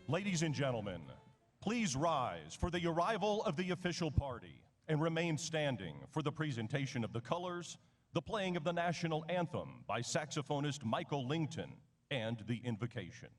Ladies and gentlemen, please rise for the arrival of the official party and remain standing for the presentation of the colors, the playing of the national anthem by saxophonist Michael Lington, and the invocation.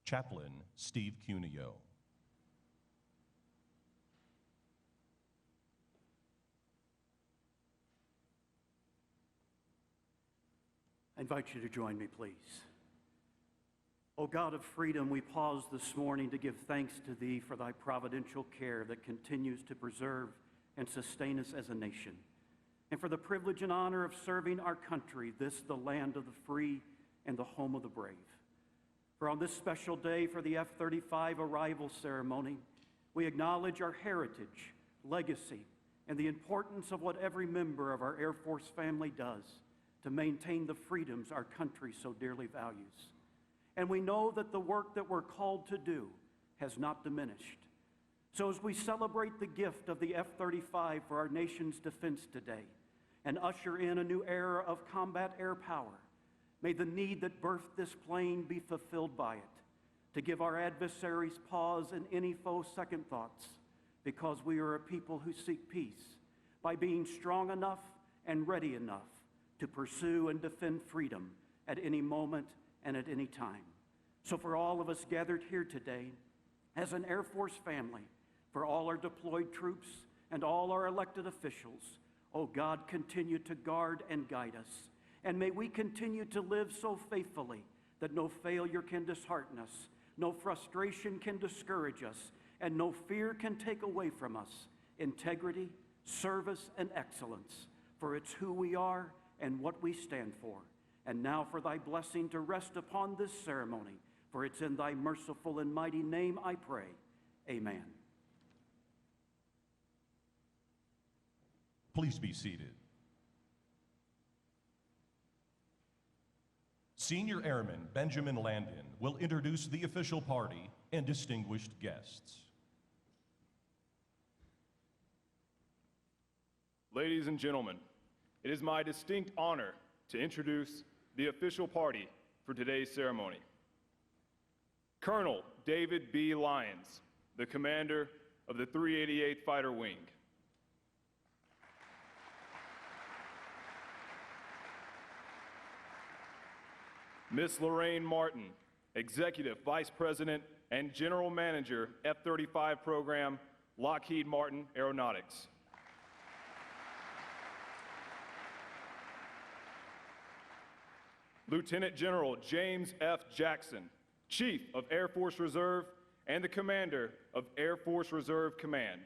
Chaplain Steve Cuneo. I invite you to join me, please. O God of freedom, we pause this morning to give thanks to Thee for Thy providential care that continues to preserve and sustain us as a nation, and for the privilege and honor of serving our country, this the land of the free and the home of the brave. For on this special day for the F-35 arrival ceremony, we acknowledge our heritage, legacy, and the importance of what every member of our Air Force family does to maintain the freedoms our country so dearly values. And we know that the work that we're called to do has not diminished. So as we celebrate the gift of the F-35 for our nation's defense today and usher in a new era of combat air power, may the need that birthed this plane be fulfilled by it, to give our adversaries pause and any foe second thoughts, because we are a people who seek peace by being strong enough and ready enough to pursue and defend freedom at any moment and at any time. So for all of us gathered here today, as an Air Force family, for all our deployed troops and all our elected officials, oh God, continue to guard and guide us. And may we continue to live so faithfully that no failure can dishearten us, no frustration can discourage us, and no fear can take away from us integrity, service, and excellence. For it's who we are and what we stand for. And now for thy blessing to rest upon this ceremony, for it's in thy merciful and mighty name I pray. Amen. Please be seated. Senior Airman Benjamin Landon will introduce the official party and distinguished guests. Ladies and gentlemen, it is my distinct honor to introduce the official party for today's ceremony. Colonel David B. Lyons, the commander of the 388th Fighter Wing. Miss Lorraine Martin, Executive Vice President and General Manager, F-35 Program, Lockheed Martin Aeronautics. Lieutenant General James F. Jackson, Chief of Air Force Reserve and the Commander of Air Force Reserve Command.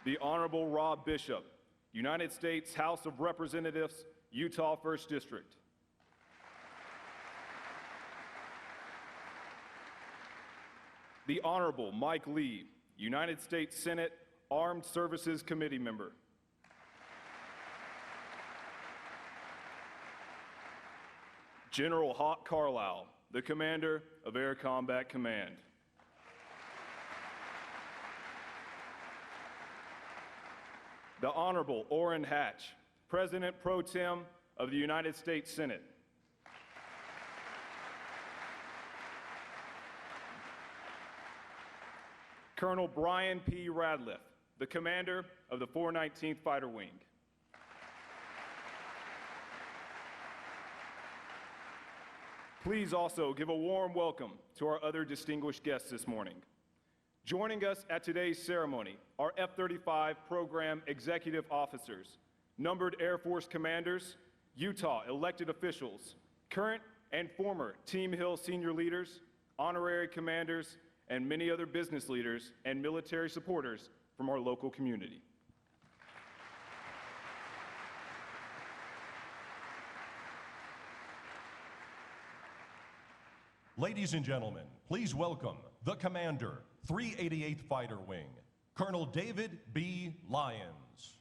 The Honorable Rob Bishop, United States House of Representatives, Utah 1st District. The Honorable Mike Lee, United States Senate Armed Services Committee member. General Hawk Carlisle, the Commander of Air Combat Command. The Honorable Orrin Hatch, President Pro Tem of the United States Senate. Colonel Brian P. Radliff, the Commander of the 419th Fighter Wing. Please also give a warm welcome to our other distinguished guests this morning. Joining us at today's ceremony are F-35 program executive officers, numbered Air Force commanders, Utah elected officials, current and former Team Hill senior leaders, honorary commanders, and many other business leaders and military supporters from our local community. Ladies and gentlemen, please welcome the Commander, 388th Fighter Wing, Colonel David B. Lyons.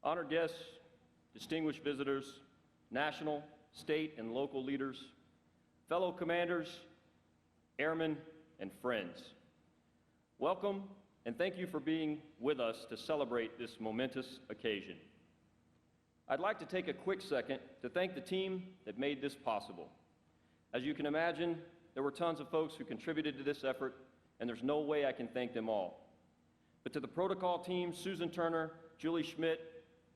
Honored guests, distinguished visitors, national, state, and local leaders, fellow commanders, airmen, and friends. Welcome, and thank you for being with us to celebrate this momentous occasion. I'd like to take a quick second to thank the team that made this possible. As you can imagine, there were tons of folks who contributed to this effort, and there's no way I can thank them all. But to the protocol team, Susan Turner, Julie Schmidt,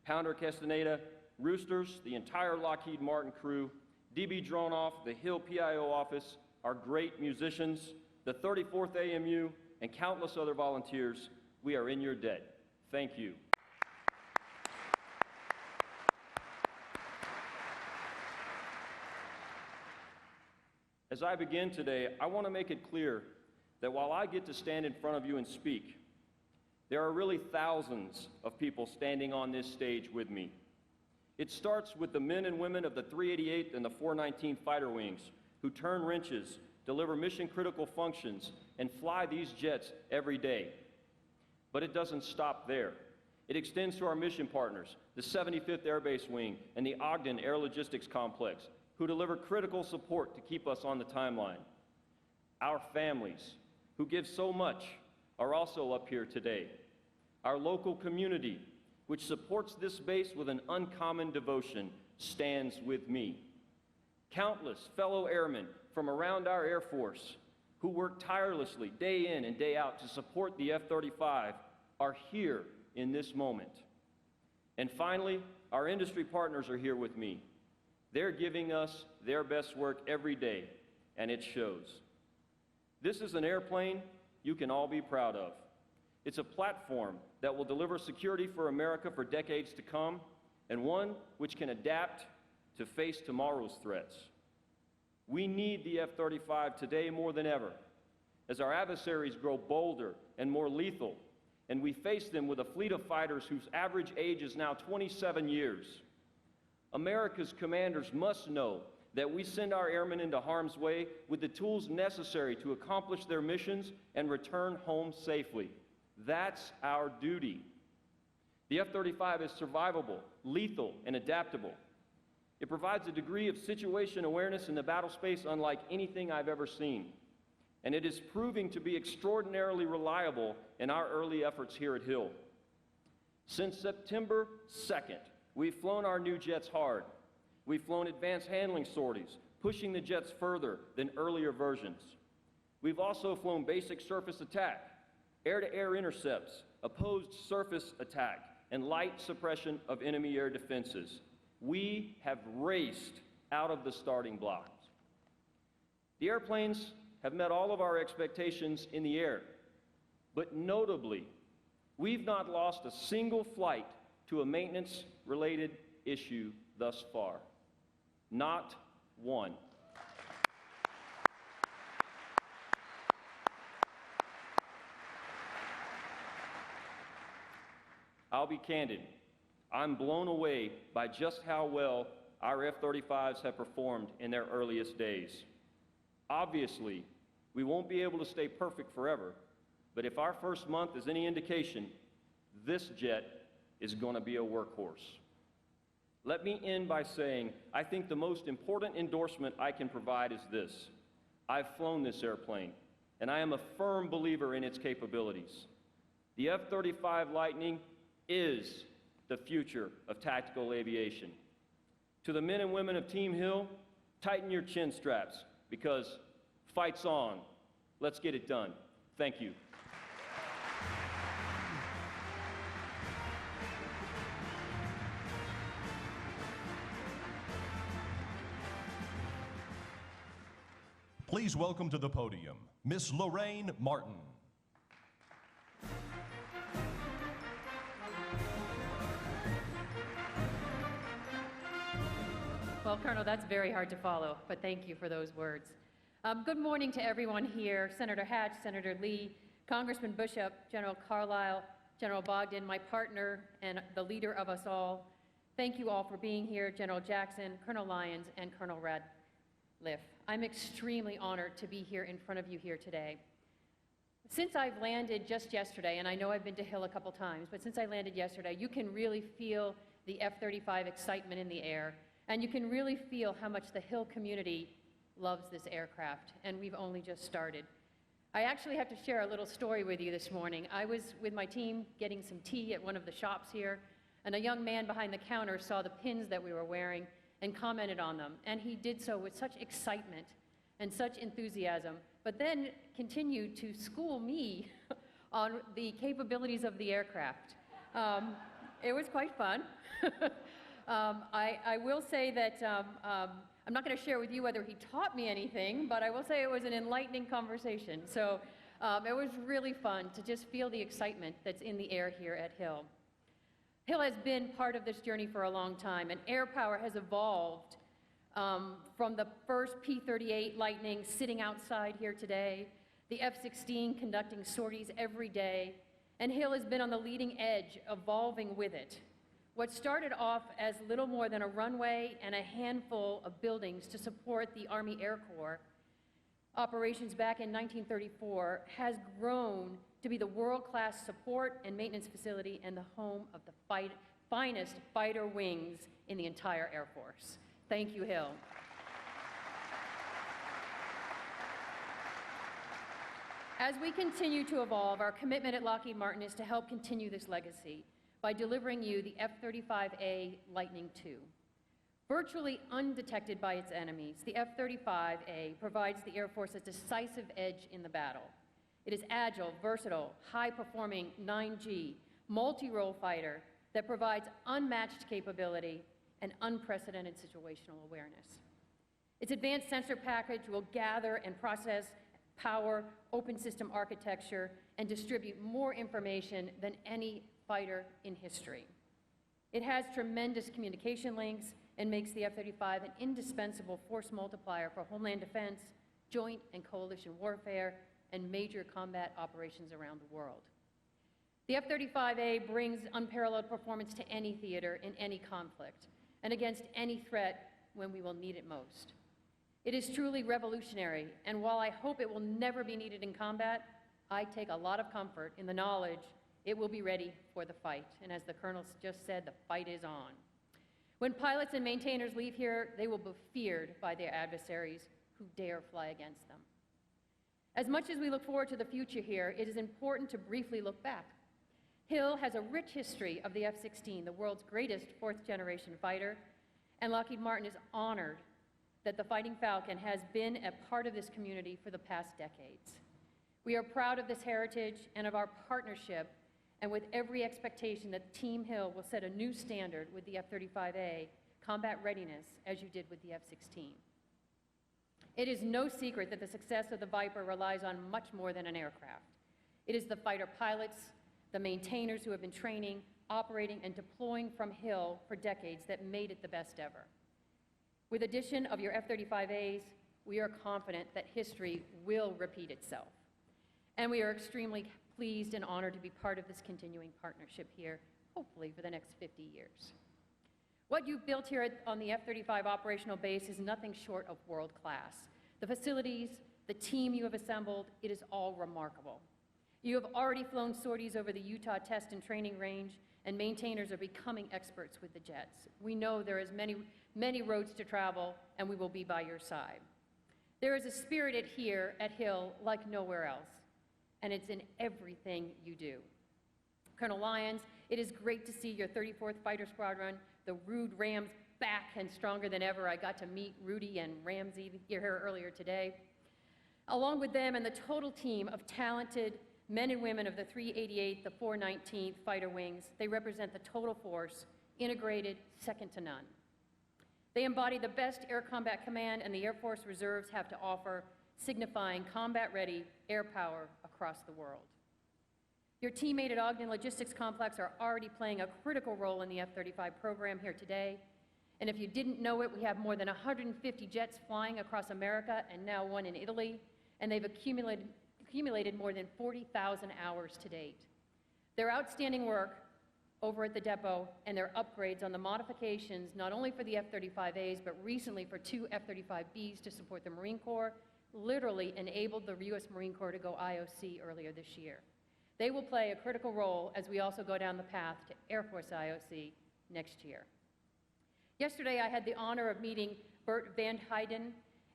Pounder Castaneda, Roosters, the entire Lockheed Martin crew, DB Dronoff, the Hill PIO office, our great musicians, the 34th AMU, and countless other volunteers, we are in your debt. Thank you. As I begin today, I want to make it clear that while I get to stand in front of you and speak, there are really thousands of people standing on this stage with me. It starts with the men and women of the 388th and the 419th Fighter Wings who turn wrenches, deliver mission-critical functions, and fly these jets every day. But it doesn't stop there. It extends to our mission partners, the 75th Air Base Wing and the Ogden Air Logistics Complex, who deliver critical support to keep us on the timeline. Our families, who give so much are also up here today. Our local community, which supports this base with an uncommon devotion, stands with me. Countless fellow airmen from around our Air Force who work tirelessly day in and day out to support the F-35 are here in this moment. And finally, our industry partners are here with me. They're giving us their best work every day, and it shows. This is an airplane you can all be proud of. It's a platform that will deliver security for America for decades to come, and one which can adapt to face tomorrow's threats. We need the F-35 today more than ever, as our adversaries grow bolder and more lethal, and we face them with a fleet of fighters whose average age is now 27 years. America's commanders must know that we send our airmen into harm's way with the tools necessary to accomplish their missions and return home safely. That's our duty. The F-35 is survivable, lethal, and adaptable. It provides a degree of situation awareness in the battle space unlike anything I've ever seen. And it is proving to be extraordinarily reliable in our early efforts here at Hill. Since September 2nd, we've flown our new jets hard. We've flown advanced handling sorties, pushing the jets further than earlier versions. We've also flown basic surface attack, air-to-air intercepts, opposed surface attack, and light suppression of enemy air defenses. We have raced out of the starting blocks. The airplanes have met all of our expectations in the air, but notably, we've not lost a single flight to a maintenance-related issue thus far. Not one. I'll be candid. I'm blown away by just how well our F-35s have performed in their earliest days. Obviously, we won't be able to stay perfect forever, but if our first month is any indication, this jet is going to be a workhorse. Let me end by saying I think the most important endorsement I can provide is this. I've flown this airplane, and I am a firm believer in its capabilities. The F-35 Lightning is the future of tactical aviation. To the men and women of Team Hill, tighten your chin straps, because fight's on. Let's get it done. Thank you. Please welcome to the podium, Miss Lorraine Martin. Well, Colonel, that's very hard to follow, but thank you for those words. Good morning to everyone here, Senator Hatch, Senator Lee, Congressman Bishop, General Carlisle, General Bogdan, my partner and the leader of us all. Thank you all for being here, General Jackson, Colonel Lyons, and Colonel Radcliffe. I'm extremely honored to be here in front of you here today. Since I've landed just yesterday, and I know I've been to Hill a couple times, but since I landed yesterday, you can really feel the F-35 excitement in the air, and you can really feel how much the Hill community loves this aircraft, and we've only just started. I actually have to share a little story with you this morning. I was with my team getting some tea at one of the shops here, and a young man behind the counter saw the pins that we were wearing and commented on them, and he did so with such excitement and such enthusiasm, but then continued to school me on the capabilities of the aircraft. It was quite fun. I will say that I'm not going to share with you whether he taught me anything, but I will say it was an enlightening conversation. So it was really fun to just feel the excitement that's in the air here at Hill. Hill has been part of this journey for a long time, and air power has evolved from the first P-38 Lightning sitting outside here today, the F-16 conducting sorties every day, and Hill has been on the leading edge, evolving with it. What started off as little more than a runway and a handful of buildings to support the Army Air Corps operations back in 1934 has grown to be the world-class support and maintenance facility and the home of the finest fighter wings in the entire Air Force. Thank you, Hill. As we continue to evolve, our commitment at Lockheed Martin is to help continue this legacy by delivering you the F-35A Lightning II. Virtually undetected by its enemies, the F-35A provides the Air Force a decisive edge in the battle. It is agile, versatile, high-performing 9G, multi-role fighter that provides unmatched capability and unprecedented situational awareness. Its advanced sensor package will gather and process power, open system architecture, and distribute more information than any fighter in history. It has tremendous communication links and makes the F-35 an indispensable force multiplier for homeland defense, joint and coalition warfare, and major combat operations around the world. The F-35A brings unparalleled performance to any theater in any conflict and against any threat when we will need it most. It is truly revolutionary, and while I hope it will never be needed in combat, I take a lot of comfort in the knowledge it will be ready for the fight. And as the Colonel just said, the fight is on. When pilots and maintainers leave here, they will be feared by their adversaries who dare fly against them. As much as we look forward to the future here, it is important to briefly look back. Hill has a rich history of the F-16, the world's greatest fourth-generation fighter, and Lockheed Martin is honored that the Fighting Falcon has been a part of this community for the past decades. We are proud of this heritage and of our partnership, and with every expectation that Team Hill will set a new standard with the F-35A combat readiness, as you did with the F-16. It is no secret that the success of the Viper relies on much more than an aircraft. It is the fighter pilots, the maintainers who have been training, operating, and deploying from Hill for decades that made it the best ever. With addition of your F-35As, we are confident that history will repeat itself. And we are extremely pleased and honored to be part of this continuing partnership here, hopefully for the next 50 years. What you've built here on the F-35 operational base is nothing short of world-class. The facilities, the team you have assembled, it is all remarkable. You have already flown sorties over the Utah test and training range, and maintainers are becoming experts with the jets. We know there is many roads to travel, and we will be by your side. There is a spirit here at Hill like nowhere else, and it's in everything you do. Colonel Lyons, it is great to see your 34th Fighter Squadron, the Rude Rams, back and stronger than ever. I got to meet Rudy and Ramsey here earlier today. Along with them and the total team of talented men and women of the 388th, the 419th Fighter Wings, they represent the total force, integrated, second to none. They embody the best Air Combat Command and the Air Force Reserves have to offer, signifying combat-ready air power across the world. Your teammate at Ogden Logistics Complex are already playing a critical role in the F-35 program here today. And if you didn't know it, we have more than 150 jets flying across America and now one in Italy, and they've accumulated more than 40,000 hours to date. Their outstanding work over at the depot and their upgrades on the modifications, not only for the F-35As, but recently for 2 F-35Bs to support the Marine Corps, literally enabled the U.S. Marine Corps to go IOC earlier this year. They will play a critical role as we also go down the path to Air Force IOC next year. Yesterday, I had the honor of meeting Bert Van Heiden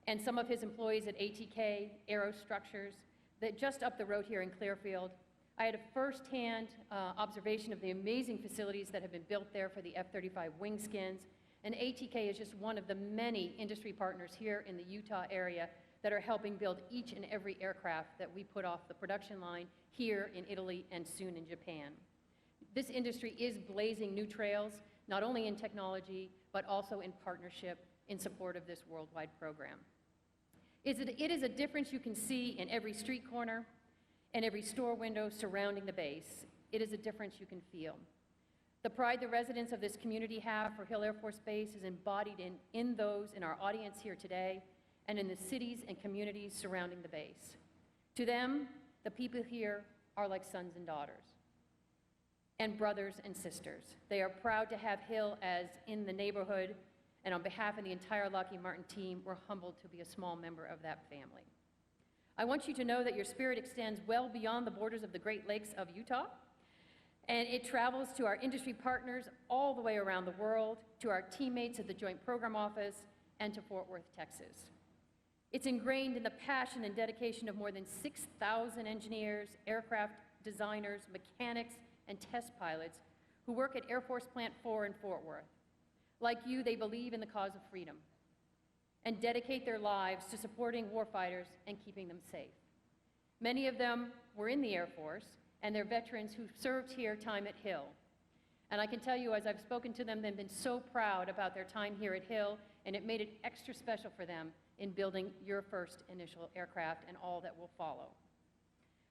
and some of his employees at ATK Aerostructures, that just up the road here in Clearfield. I had a firsthand observation of the amazing facilities that have been built there for the F-35 wing skins, and ATK is just one of the many industry partners here in the Utah area that are helping build each and every aircraft that we put off the production line here in Italy and soon in Japan. This industry is blazing new trails, not only in technology, but also in partnership in support of this worldwide program. It is a difference you can see in every street corner and every store window surrounding the base. It is a difference you can feel. The pride the residents of this community have for Hill Air Force Base is embodied in those in our audience here today and in the cities and communities surrounding the base. To them, the people here are like sons and daughters and brothers and sisters. They are proud to have Hill as in the neighborhood, and on behalf of the entire Lockheed Martin team, we're humbled to be a small member of that family. I want you to know that your spirit extends well beyond the borders of the Great Lakes of Utah, and it travels to our industry partners all the way around the world, to our teammates at the Joint Program Office, and to Fort Worth, Texas. It's ingrained in the passion and dedication of more than 6,000 engineers, aircraft designers, mechanics, and test pilots who work at Air Force Plant 4 in Fort Worth. Like you, they believe in the cause of freedom and dedicate their lives to supporting warfighters and keeping them safe. Many of them were in the Air Force, and they're veterans who served here time at Hill. And I can tell you, as I've spoken to them, they've been so proud about their time here at Hill, and it made it extra special for them in building your first initial aircraft and all that will follow.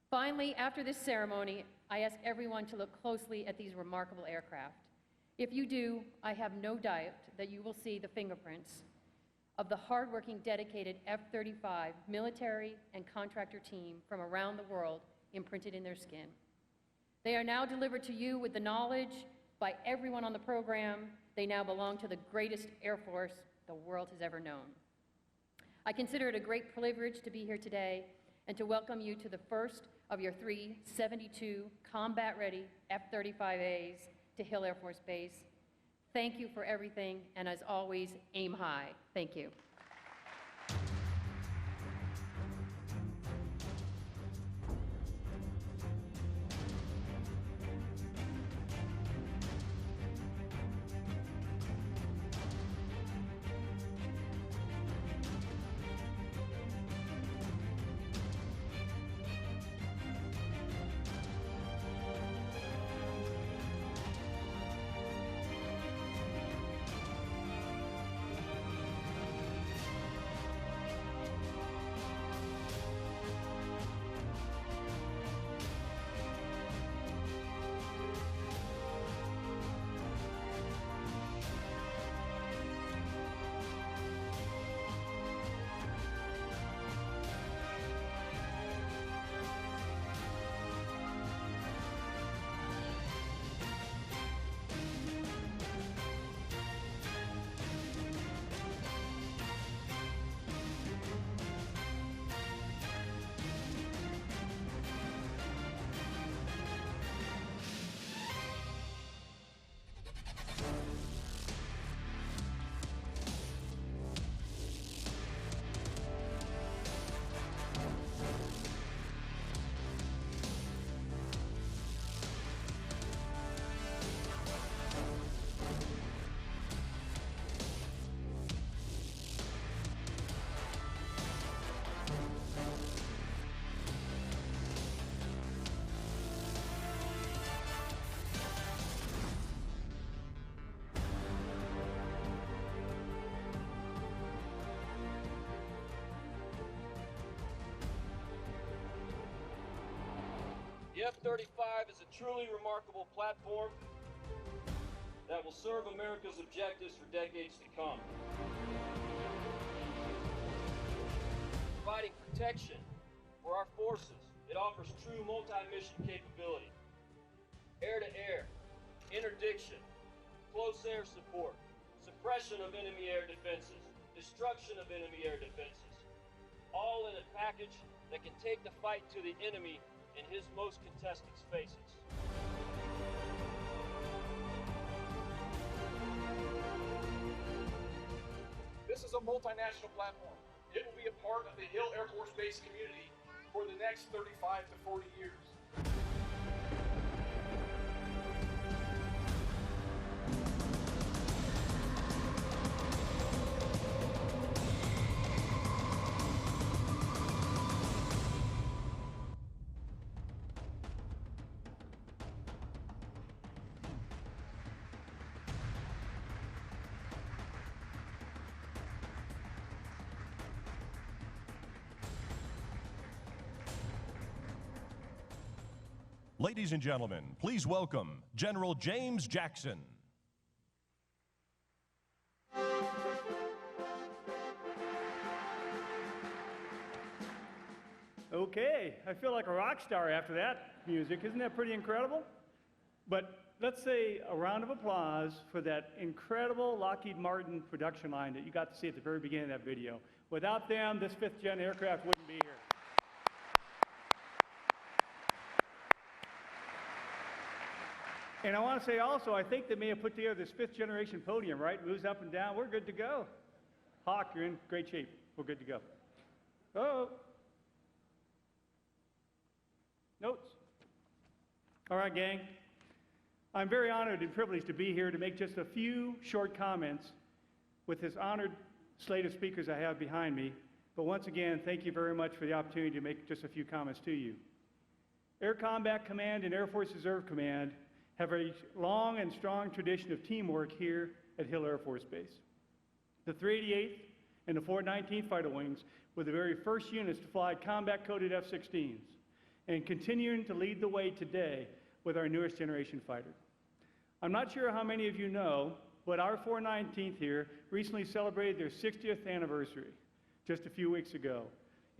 Finally, after this ceremony, I ask everyone to look closely at these remarkable aircraft. If you do, I have no doubt that you will see the fingerprints of the hardworking, dedicated F-35 military and contractor team from around the world imprinted in their skin. They are now delivered to you with the knowledge by everyone on the program they now belong to the greatest Air Force the world has ever known. I consider it a great privilege to be here today and to welcome you to the first of your 3 72 combat-ready F-35As to Hill Air Force Base. Thank you for everything, and as always, aim high. Thank you. The F-35 is a truly remarkable platform that will serve America's objectives for decades to come. Providing protection for our forces, it offers true multi-mission capability. Air-to-air, interdiction, close air support, suppression of enemy air defenses, destruction of enemy air defenses, all in a package that can take the fight to the enemy in his most contested spaces. This is a multinational platform. It will be a part of the Hill Air Force Base community for the next 35 to 40 years. Ladies and gentlemen, please welcome General James Jackson. Okay, I feel like a rock star after that music. Isn't that pretty incredible? But let's say a round of applause for that incredible Lockheed Martin production line that you got to see at the very beginning of that video. Without them, this 5th gen aircraft wouldn't be here. And I want to say also, I think they may have put together this 5th generation podium, right? Moves up and down. We're good to go. Hawk, you're in great shape. We're good to go. Oh. Notes? All right, gang. I'm very honored and privileged to be here to make just a few short comments with this honored slate of speakers I have behind me. But once again, thank you very much for the opportunity to make just a few comments to you. Air Combat Command and Air Force Reserve Command have a long and strong tradition of teamwork here at Hill Air Force Base. The 388th and the 419th Fighter Wings were the very first units to fly combat-coded F-16s and continuing to lead the way today with our newest generation fighter. I'm not sure how many of you know, but our 419th here recently celebrated their 60th anniversary just a few weeks ago.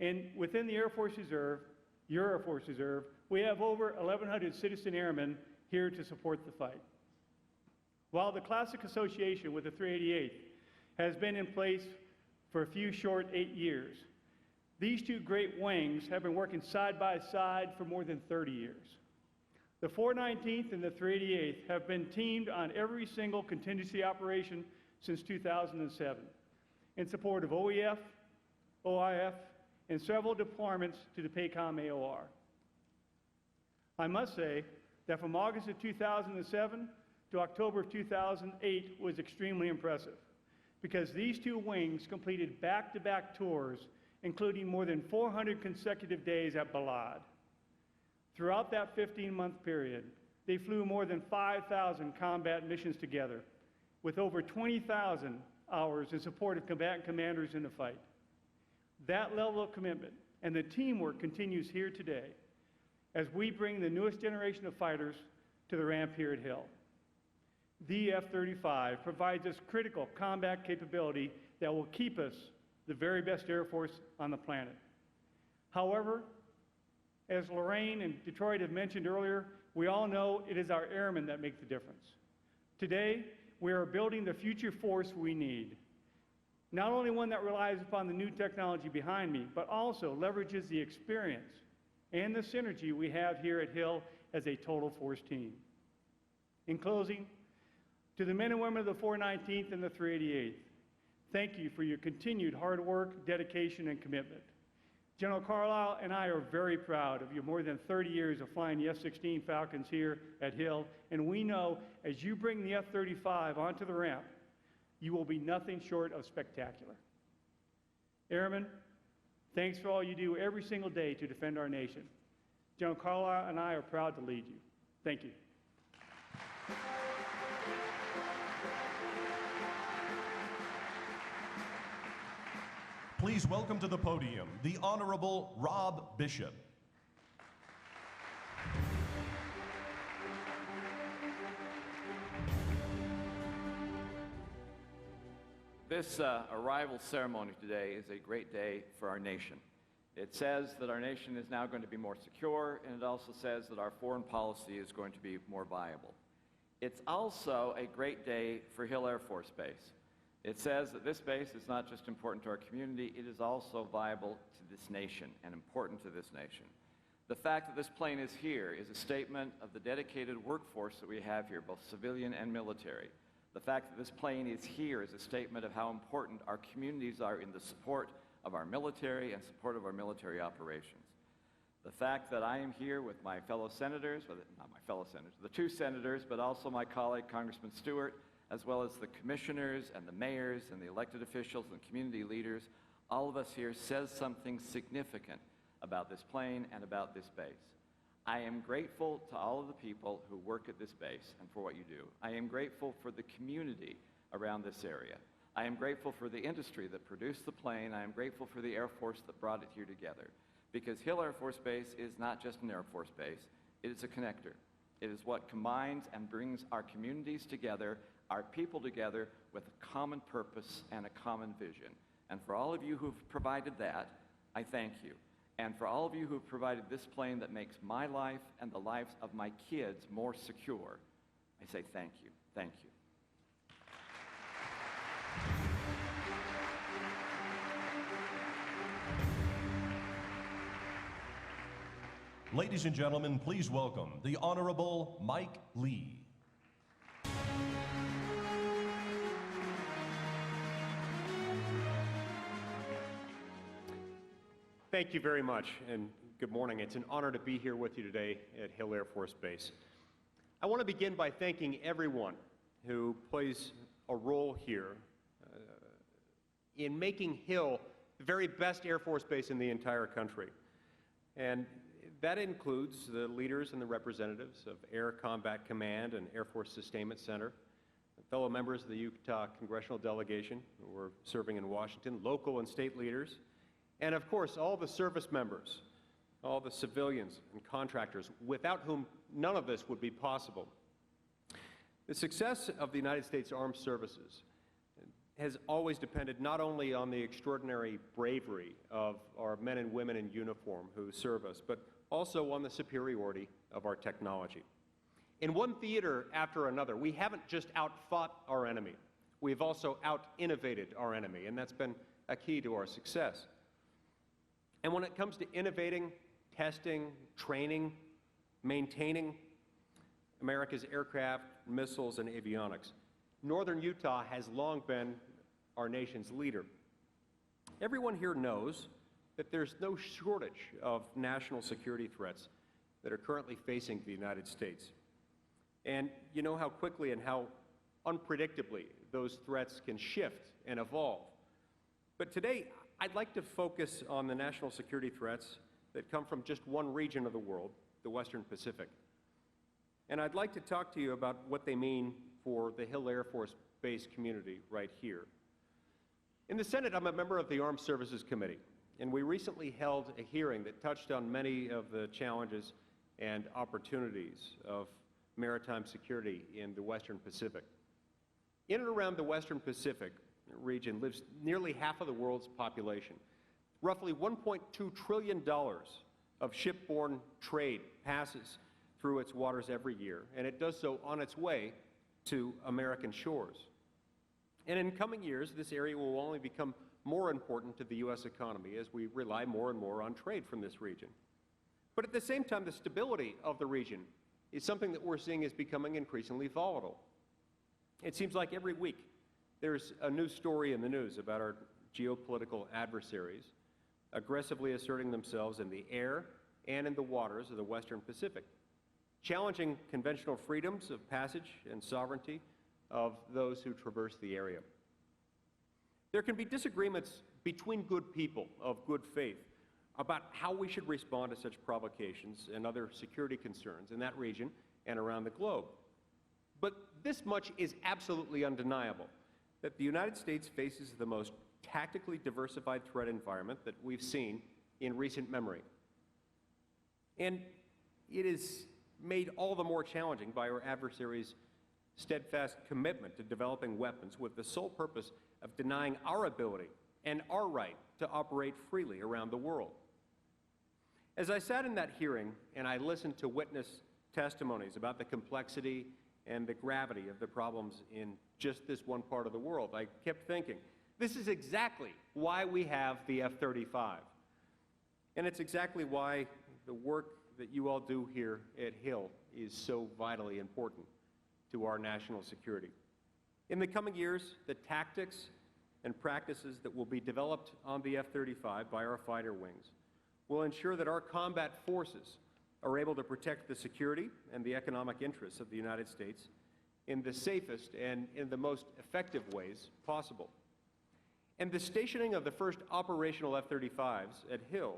And within the Air Force Reserve, your Air Force Reserve, we have over 1,100 citizen airmen here to support the fight. While the classic association with the 388th has been in place for a few short 8 years, these two great wings have been working side by side for more than 30 years. The 419th and the 388th have been teamed on every single contingency operation since 2007 in support of OEF, OIF, and several deployments to the PACOM AOR. I must say that from August of 2007 to October of 2008 was extremely impressive because these two wings completed back-to-back tours, including more than 400 consecutive days at Balad. Throughout that 15-month period, they flew more than 5,000 combat missions together, with over 20,000 hours in support of combatant commanders in the fight. That level of commitment and the teamwork continues here today as we bring the newest generation of fighters to the ramp here at Hill. The F-35 provides us critical combat capability that will keep us the very best Air Force on the planet. However, as Lorraine and Detroit have mentioned earlier, we all know it is our airmen that make the difference. Today, we are building the future force we need. Not only one that relies upon the new technology behind me, but also leverages the experience and the synergy we have here at Hill as a total force team. In closing, to the men and women of the 419th and the 388th, thank you for your continued hard work, dedication, and commitment. General Carlisle and I are very proud of your more than 30 years of flying the F-16 Falcons here at Hill, and we know as you bring the F-35 onto the ramp, you will be nothing short of spectacular. Airmen, thanks for all you do every single day to defend our nation. General Carlisle and I are proud to lead you. Thank you. Please welcome to the podium the Honorable Rob Bishop. This arrival ceremony today is a great day for our nation. It says that our nation is now going to be more secure, and it also says that our foreign policy is going to be more viable. It's also a great day for Hill Air Force Base. It says that this base is not just important to our community, it is also viable to this nation and important to this nation. The fact that this plane is here is a statement of the dedicated workforce that we have here, both civilian and military. The fact that this plane is here is a statement of how important our communities are in the support of our military and support of our military operations. The fact that I am here with my fellow senators, well, not my fellow senators, the two senators, but also my colleague, Congressman Stewart, as well as the commissioners and the mayors and the elected officials and community leaders, all of us here says something significant about this plane and about this base. I am grateful to all of the people who work at this base and for what you do. I am grateful for the community around this area. I am grateful for the industry that produced the plane. I am grateful for the Air Force that brought it here together. Because Hill Air Force Base is not just an Air Force base, it is a connector. It is what combines and brings our communities together, our people together with a common purpose and a common vision. And for all of you who've provided that, I thank you. And for all of you who've provided this plane that makes my life and the lives of my kids more secure, I say thank you, thank you. Ladies and gentlemen, please welcome the Honorable Mike Lee. Thank you very much, and good morning. It's an honor to be here with you today at Hill Air Force Base. I want to begin by thanking everyone who plays a role here in making Hill the very best Air Force Base in the entire country. And that includes the leaders and the representatives of Air Combat Command and Air Force Sustainment Center, fellow members of the Utah Congressional Delegation who are serving in Washington, local and state leaders, and of course all the service members, all the civilians and contractors, without whom none of this would be possible. The success of the United States Armed Services has always depended not only on the extraordinary bravery of our men and women in uniform who serve us, but also on the superiority of our technology. In one theater after another, we haven't just outfought our enemy, we've also out-innovated our enemy, and that's been a key to our success. And when it comes to innovating, testing, training, maintaining America's aircraft, missiles, and avionics, Northern Utah has long been our nation's leader. Everyone here knows that there's no shortage of national security threats that are currently facing the United States. And you know how quickly and how unpredictably those threats can shift and evolve. But today, I'd like to focus on the national security threats that come from just one region of the world, the Western Pacific. And I'd like to talk to you about what they mean for the Hill Air Force Base community right here. In the Senate, I'm a member of the Armed Services Committee, and we recently held a hearing that touched on many of the challenges and opportunities of maritime security in the Western Pacific. In and around the Western Pacific region lives nearly half of the world's population. Roughly $1.2 trillion of shipborne trade passes through its waters every year, and it does so on its way to American shores. And in coming years, this area will only become more important to the U.S. economy as we rely more and more on trade from this region. But at the same time, the stability of the region is something that we're seeing is becoming increasingly volatile. It seems like every week there's a new story in the news about our geopolitical adversaries aggressively asserting themselves in the air and in the waters of the Western Pacific, challenging conventional freedoms of passage and sovereignty of those who traverse the area. There can be disagreements between good people of good faith about how we should respond to such provocations and other security concerns in that region and around the globe. But this much is absolutely undeniable, that the United States faces the most tactically diversified threat environment that we've seen in recent memory. And it is made all the more challenging by our adversaries' steadfast commitment to developing weapons with the sole purpose of denying our ability and our right to operate freely around the world. As I sat in that hearing and I listened to witness testimonies about the complexity and the gravity of the problems in just this one part of the world, I kept thinking, this is exactly why we have the F-35. And it's exactly why the work that you all do here at Hill is so vitally important to our national security. In the coming years, the tactics and practices that will be developed on the F-35 by our fighter wings will ensure that our combat forces are able to protect the security and the economic interests of the United States in the safest and in the most effective ways possible. And the stationing of the first operational F-35s at Hill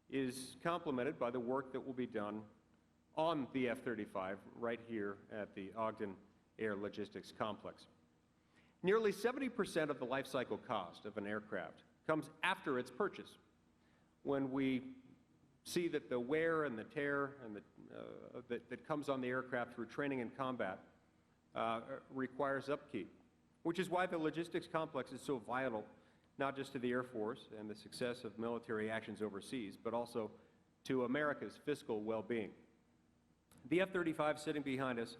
is complemented by the work that will be done on the F-35 right here at the Ogden Air Logistics Complex. Nearly 70% of the life cycle cost of an aircraft comes after its purchase, when we see that the wear and the tear and that comes on the aircraft through training and combat requires upkeep, which is why the logistics complex is so vital, not just to the Air Force and the success of military actions overseas, but also to America's fiscal well-being. The F-35 sitting behind us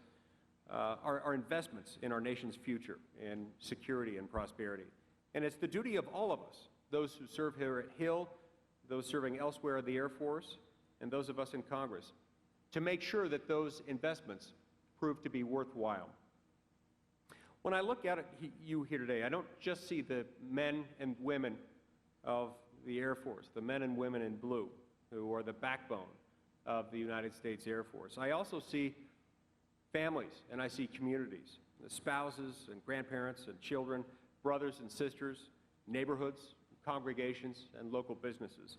are investments in our nation's future and security and prosperity. And it's the duty of all of us, those who serve here at Hill, those serving elsewhere in the Air Force, and those of us in Congress, to make sure that those investments prove to be worthwhile. When I look at you here today, I don't just see the men and women of the Air Force, the men and women in blue, who are the backbone of the United States Air Force. I also see families, and I see communities, the spouses and grandparents and children, brothers and sisters, neighborhoods, congregations, and local businesses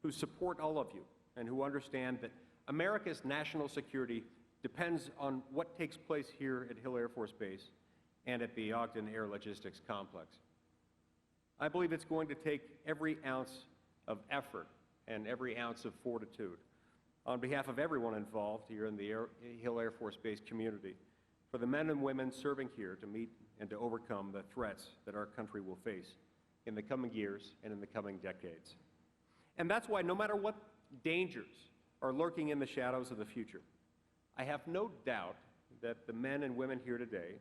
who support all of you and who understand that America's national security depends on what takes place here at Hill Air Force Base and at the Ogden Air Logistics Complex. I believe it's going to take every ounce of effort and every ounce of fortitude on behalf of everyone involved here in the Hill Air Force Base community for the men and women serving here to meet and to overcome the threats that our country will face in the coming years and in the coming decades. And that's why no matter what dangers are lurking in the shadows of the future, I have no doubt that the men and women here today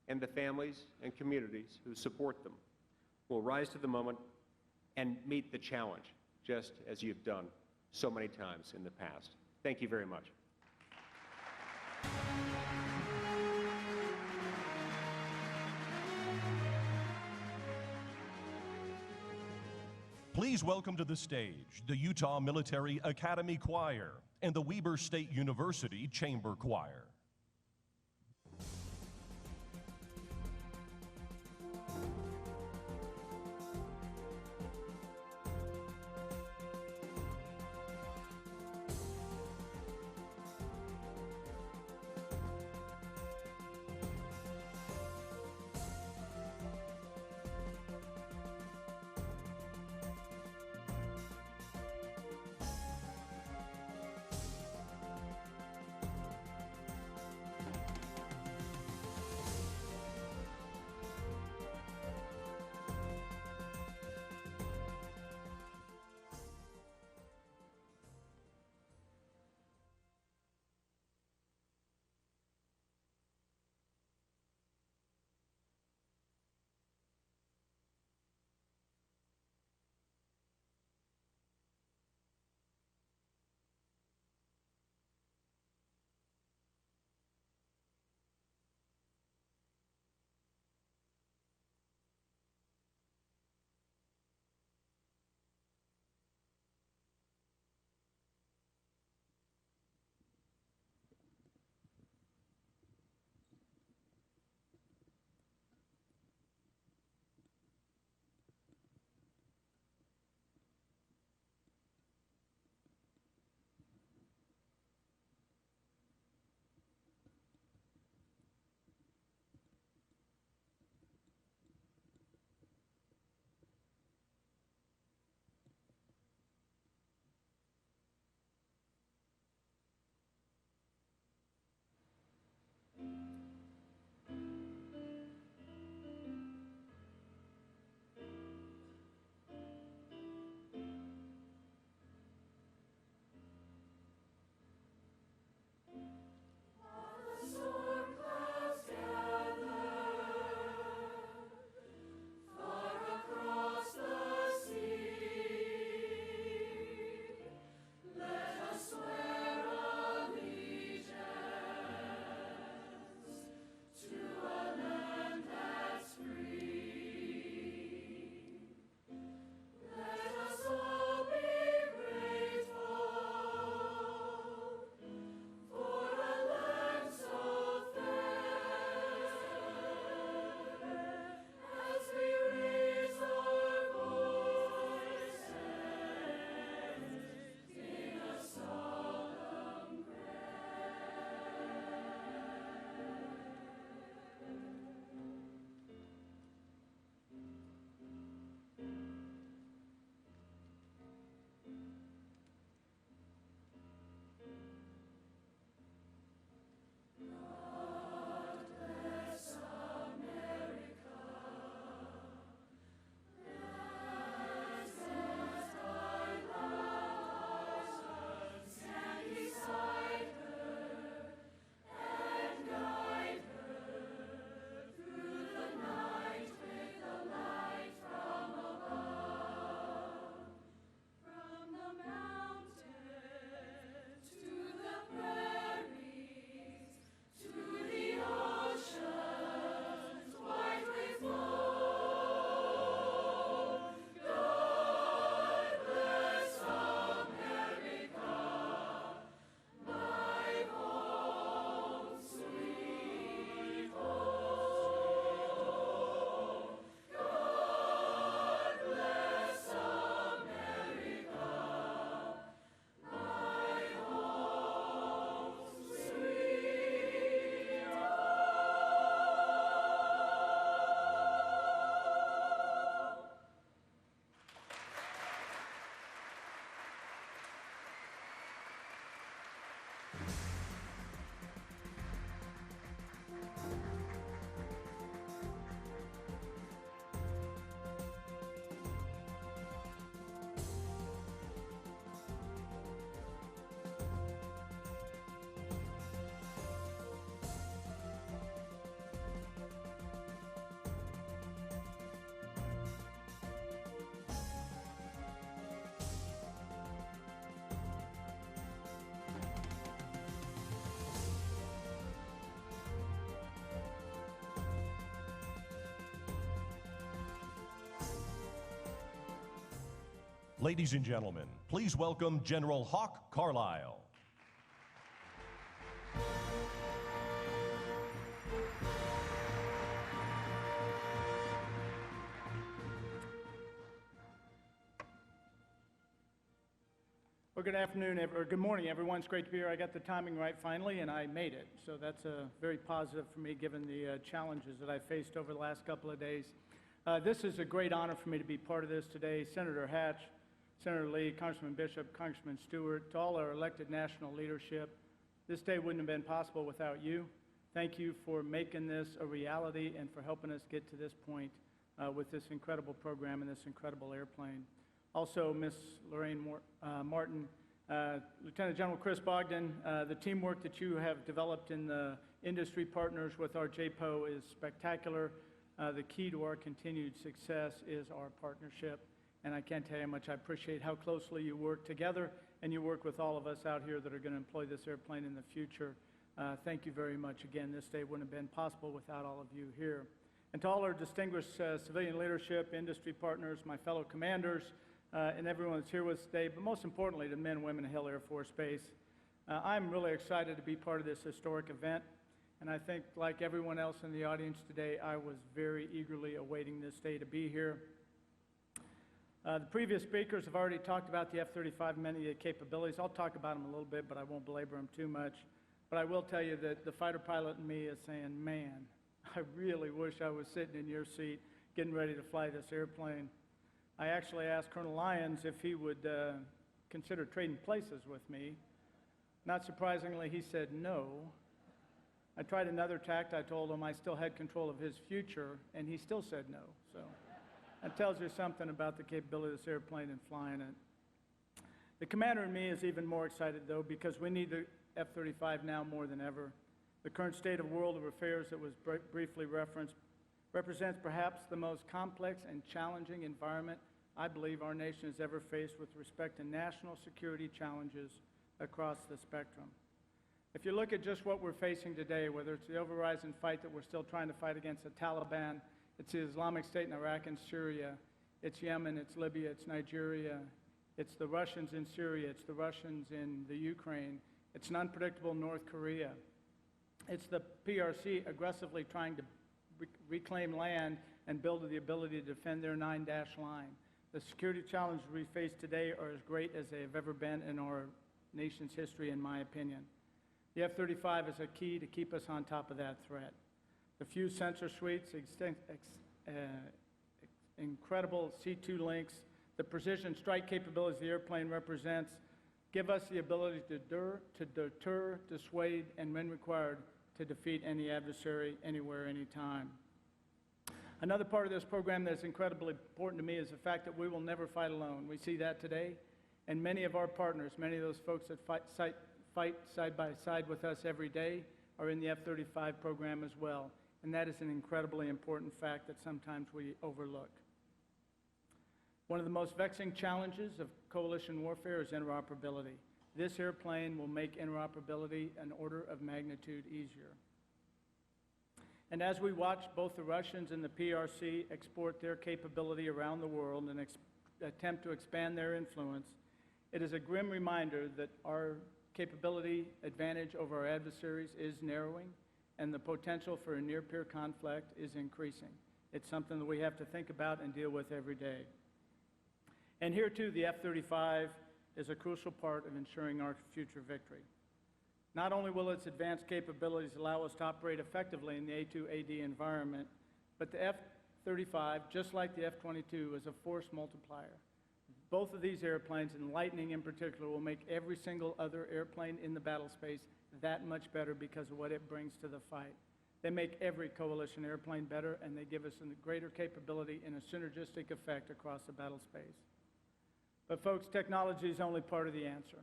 and the families and communities who support them will rise to the moment and meet the challenge, just as you've done so many times in the past. Thank you very much. Please welcome to the stage the Utah Military Academy Choir and the Weber State University Chamber Choir. Ladies and gentlemen, please welcome General Hawk Carlisle. Well, good afternoon, or good morning, everyone. It's great to be here. I got the timing right finally, and I made it. So that's very positive for me, given the challenges that I faced over the last couple of days. This is a great honor for me to be part of this today. Senator Hatch, Senator Lee, Congressman Bishop, Congressman Stewart, to all our elected national leadership, this day wouldn't have been possible without you. Thank you for making this a reality and for helping us get to this point with this incredible program and this incredible airplane. Also, Ms. Lorraine Martin, Lieutenant General Chris Bogdan, the teamwork that you have developed in the industry partners with our JPO is spectacular. The key to our continued success is our partnership, and I can't tell you how much I appreciate how closely you work together, and you work with all of us out here that are going to employ this airplane in the future. Thank you very much again. This day wouldn't have been possible without all of you here. And to all our distinguished civilian leadership, industry partners, my fellow commanders, and everyone that's here with us today, but most importantly, the men and women of Hill Air Force Base. I'm really excited to be part of this historic event, and I think, like everyone else in the audience today, I was very eagerly awaiting this day to be here. The previous speakers have already talked about the F-35 and many of the capabilities. I'll talk about them a little bit, but I won't belabor them too much. But I will tell you that the fighter pilot in me is saying, man, I really wish I was sitting in your seat getting ready to fly this airplane. I actually asked Colonel Lyons if he would consider trading places with me. Not surprisingly, he said no. I tried another tact. I told him I still had control of his future, and he still said no. So that tells you something about the capability of this airplane and flying it. The commander in me is even more excited, though, because we need the F-35 now more than ever. The current state of world of affairs that was briefly referenced represents perhaps the most complex and challenging environment I believe our nation has ever faced with respect to national security challenges across the spectrum. If you look at just what we're facing today, whether it's the over-horizon fight that we're still trying to fight against the Taliban, it's the Islamic State in Iraq and Syria, it's Yemen, it's Libya, it's Nigeria, it's the Russians in Syria, it's the Russians in the Ukraine, it's an unpredictable North Korea, it's the PRC aggressively trying to reclaim land and build the ability to defend their 9-dash line. The security challenges we face today are as great as they have ever been in our nation's history, in my opinion. The F-35 is a key to keep us on top of that threat. The fused sensor suites, incredible C2 links, the precision strike capabilities the airplane represents give us the ability to deter, dissuade, and when required, to defeat any adversary anywhere, anytime. Another part of this program that's incredibly important to me is the fact that we will never fight alone. We see that today, and many of our partners, many of those folks that fight side by side with us every day are in the F-35 program as well, and that is an incredibly important fact that sometimes we overlook. One of the most vexing challenges of coalition warfare is interoperability. This airplane will make interoperability an order of magnitude easier. And as we watch both the Russians and the PRC export their capability around the world and attempt to expand their influence, it is a grim reminder that our capability advantage over our adversaries is narrowing, and the potential for a near-peer conflict is increasing. It's something that we have to think about and deal with every day. And here, too, the F-35 is a crucial part of ensuring our future victory. Not only will its advanced capabilities allow us to operate effectively in the A2AD environment, but the F-35, just like the F-22, is a force multiplier. Both of these airplanes, and Lightning in particular, will make every single other airplane in the battle space that much better because of what it brings to the fight. They make every coalition airplane better, and they give us a greater capability and a synergistic effect across the battle space. But folks, technology is only part of the answer.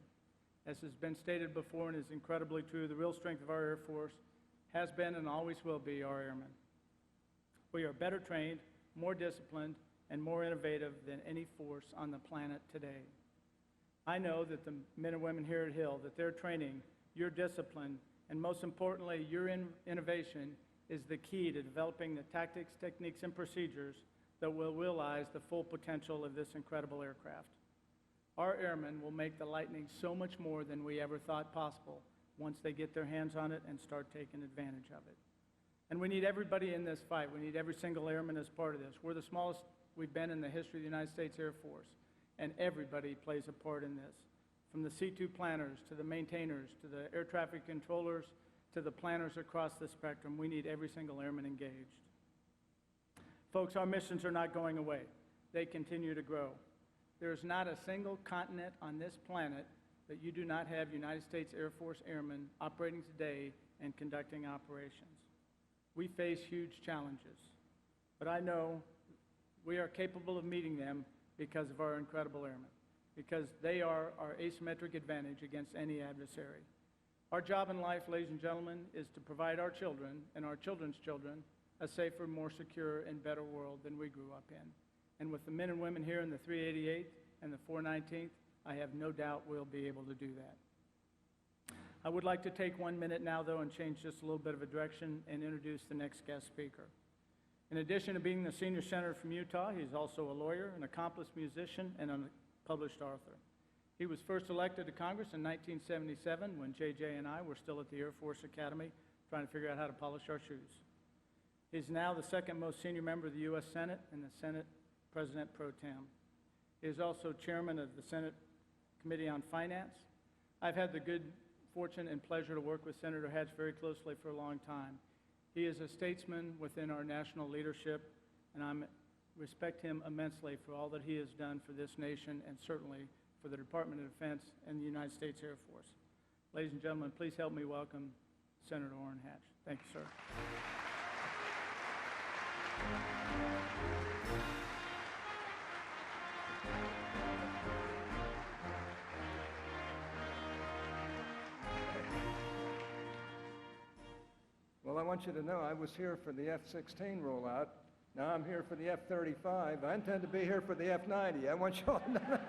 As has been stated before and is incredibly true, the real strength of our Air Force has been and always will be our airmen. We are better trained, more disciplined, and more innovative than any force on the planet today. I know that the men and women here at Hill, that their training, your discipline, and most importantly, your innovation is the key to developing the tactics, techniques, and procedures that will realize the full potential of this incredible aircraft. Our airmen will make the Lightning so much more than we ever thought possible once they get their hands on it and start taking advantage of it. And we need everybody in this fight. We need every single airman as part of this. We're the smallest we've been in the history of the United States Air Force, and everybody plays a part in this. From the C2 planners to the maintainers to the air traffic controllers to the planners across the spectrum, we need every single airman engaged. Folks, our missions are not going away. They continue to grow. There is not a single continent on this planet that you do not have United States Air Force airmen operating today and conducting operations. We face huge challenges, but I know we are capable of meeting them because of our incredible airmen, because they are our asymmetric advantage against any adversary. Our job in life, ladies and gentlemen, is to provide our children and our children's children a safer, more secure, and better world than we grew up in. And with the men and women here in the 388th and the 419th, I have no doubt we'll be able to do that. I would like to take 1 minute now, though, and change just a little bit of a direction and introduce the next guest speaker. In addition to being the senior senator from Utah, he's also a lawyer, an accomplished musician, and a published author. He was first elected to Congress in 1977 when JJ and I were still at the Air Force Academy trying to figure out how to polish our shoes. He's now the second most senior member of the U.S. Senate and the Senate President Pro Tem. He is also chairman of the Senate Committee on Finance. I've had the good fortune and pleasure to work with Senator Hatch very closely for a long time. He is a statesman within our national leadership, and I respect him immensely for all that he has done for this nation and certainly for the Department of Defense and the United States Air Force. Ladies and gentlemen, please help me welcome Senator Orrin Hatch. Thank you, sir. Well, I want you to know I was here for the F-16 rollout. Now I'm here for the F-35. I intend to be here for the F-90. I want you all to know that.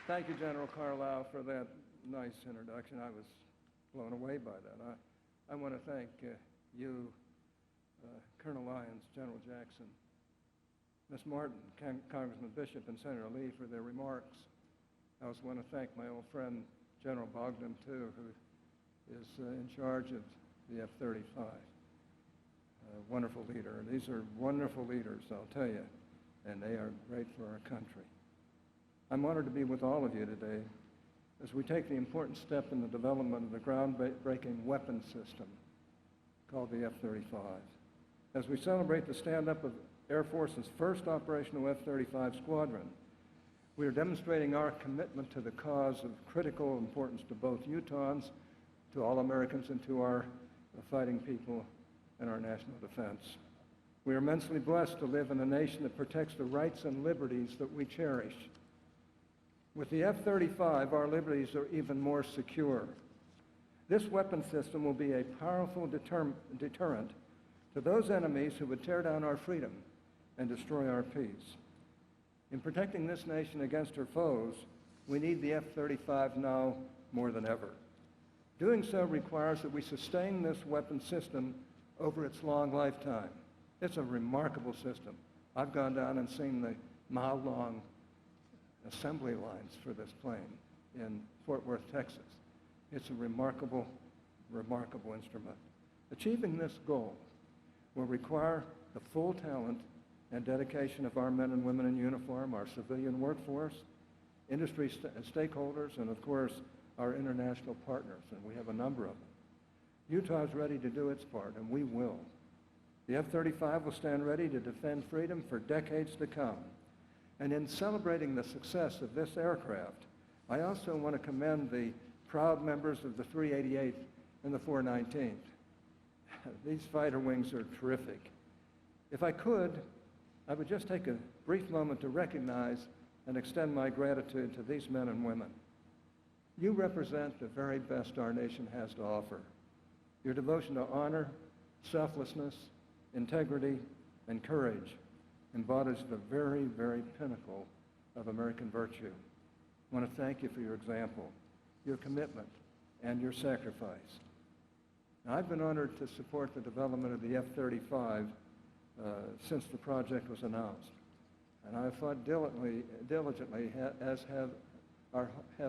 Thank you, General Carlisle, for that nice introduction. I was blown away by that. I want to thank you, Colonel Lyons, General Jackson, Ms. Martin, Congressman Bishop, and Senator Lee for their remarks. I also want to thank my old friend, General Bogdan, too, who is in charge of the F-35. A wonderful leader. These are wonderful leaders, I'll tell you, and they are great for our country. I'm honored to be with all of you today as we take the important step in the development of the groundbreaking weapon system called the F-35. As we celebrate the stand-up of Air Force's first operational F-35 squadron, we are demonstrating our commitment to the cause of critical importance to both Utahns, to all Americans, and to our fighting people and our national defense. We are immensely blessed to live in a nation that protects the rights and liberties that we cherish. With the F-35, our liberties are even more secure. This weapon system will be a powerful deterrent to those enemies who would tear down our freedom and destroy our peace. In protecting this nation against her foes, we need the F-35 now more than ever. Doing so requires that we sustain this weapon system over its long lifetime. It's a remarkable system. I've gone down and seen the mile-long assembly lines for this plane in Fort Worth, Texas. It's a remarkable, remarkable instrument. Achieving this goal will require the full talent and dedication of our men and women in uniform, our civilian workforce, industry stakeholders, and of course, our international partners, and we have a number of them. Utah is ready to do its part, and we will. The F-35 will stand ready to defend freedom for decades to come. And in celebrating the success of this aircraft, I also want to commend the proud members of the 388th and the 419th. These fighter wings are terrific. If I could, I would just take a brief moment to recognize and extend my gratitude to these men and women. You represent the very best our nation has to offer. Your devotion to honor, selflessness, integrity, and courage embodies the very, very pinnacle of American virtue. I want to thank you for your example, your commitment, and your sacrifice. Now, I've been honored to support the development of the F-35 since the project was announced. And I fought diligently, as